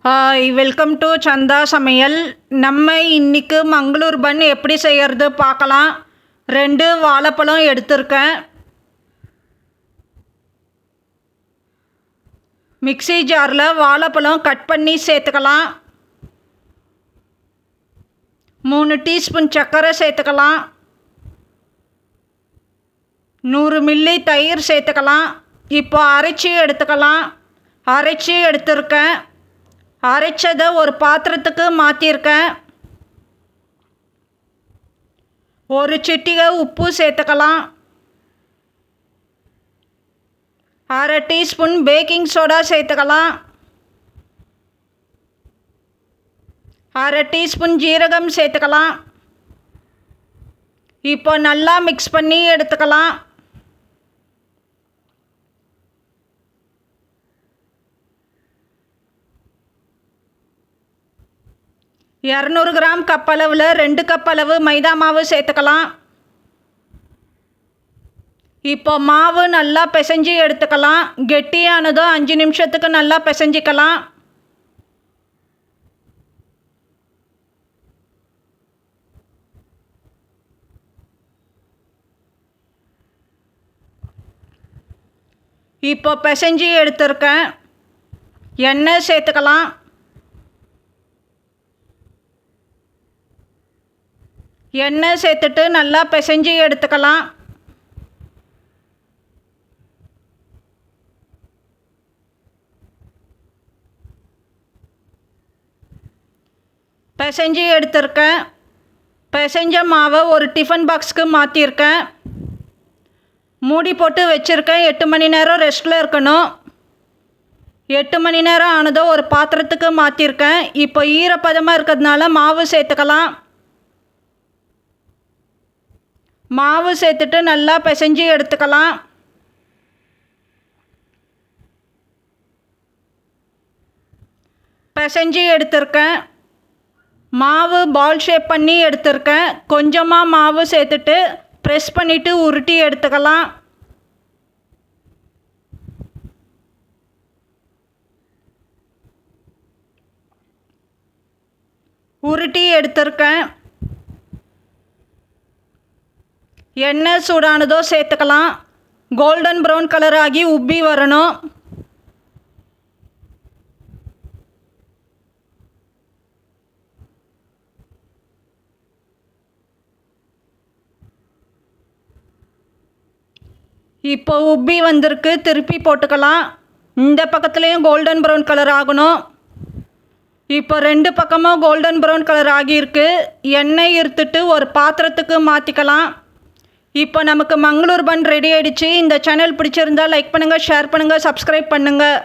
Hi, welcome to சந்தா சமையல். நம்ம இன்றைக்கி மங்களூர் பன் எப்படி செய்கிறது பார்க்கலாம். 2 வாழைப்பழம் எடுத்திருக்கேன். மிக்ஸி ஜாரில் வாழைப்பழம் கட் பண்ணி சேர்த்துக்கலாம். 3 டீஸ்பூன் சர்க்கரை சேர்த்துக்கலாம். 100 மில்லி தயிர் சேர்த்துக்கலாம். இப்போ அரைச்சி எடுத்துக்கலாம். அரைச்சி எடுத்திருக்கேன். அரைச்சதை ஒரு பாத்திரத்துக்கு மாற்றிருக்கேன். 1 சிட்டிகை உப்பு சேர்த்துக்கலாம். 1/2 டீஸ்பூன் பேக்கிங் சோடா சேர்த்துக்கலாம். 1/2 டீஸ்பூன் ஜீரகம் சேர்த்துக்கலாம். இப்போ நல்லா மிக்ஸ் பண்ணி எடுத்துக்கலாம். இரநூறு கிராம் கப் அளவில் 2 கப் அளவு மைதா மாவு சேர்த்துக்கலாம். இப்போ மாவு நல்லா பிசைஞ்சு எடுத்துக்கலாம். கெட்டியானதும் 5 நிமிஷத்துக்கு நல்லா பிசைஞ்சிக்கலாம். இப்போ பிசைஞ்சு எடுத்துருக்கேன். எண்ணெய் சேர்த்துக்கலாம். எண்ணெய் சேர்த்துட்டு நல்லா பிசைஞ்சு எடுத்துக்கலாம். பிசைஞ்சு எடுத்திருக்கேன். பிசைஞ்ச மாவை ஒரு டிஃபன் பாக்ஸுக்கு மாற்றிருக்கேன். மூடி போட்டு வச்சுருக்கேன். 8 மணி நேரம் ரெஸ்ட்டில் இருக்கணும். 8 மணி நேரம் ஆனதோ ஒரு பாத்திரத்துக்கு மாற்றிருக்கேன். இப்போ ஈரப்பதமாக இருக்கிறதுனால மாவு சேர்த்துக்கலாம். மாவு சேர்த்துட்டு நல்லா பிசைஞ்சு எடுத்துக்கலாம். பிசைஞ்சு எடுத்திருக்கேன். மாவு பால் ஷேப் பண்ணி எடுத்திருக்கேன். கொஞ்சமாக மாவு சேர்த்துட்டு ப்ரெஸ் பண்ணிவிட்டு உருட்டி எடுத்துக்கலாம். உருட்டி எடுத்திருக்கேன். எண்ணெய் சூடானதோ சேர்த்துக்கலாம். கோல்டன் ப்ரௌன் கலர் ஆகி உப்பி வரணும். இப்போ உப்பி வந்திருக்கு. திருப்பி போட்டுக்கலாம். இந்த பக்கத்துலேயும் கோல்டன் ப்ரௌன் கலர் ஆகணும். இப்போ 2 பக்கமும் கோல்டன் ப்ரௌன் கலர் ஆகியிருக்கு. எண்ணெய் இருத்துட்டு ஒரு பாத்திரத்துக்கு மாற்றிக்கலாம். இப்போ நமக்கு மங்களூர் பன் ரெடி ஆகிடுச்சு. இந்த சேனல் பிடிச்சிருந்தால் லைக் பண்ணுங்கள், ஷேர் பண்ணுங்கள், சப்ஸ்கிரைப் பண்ணுங்கள்.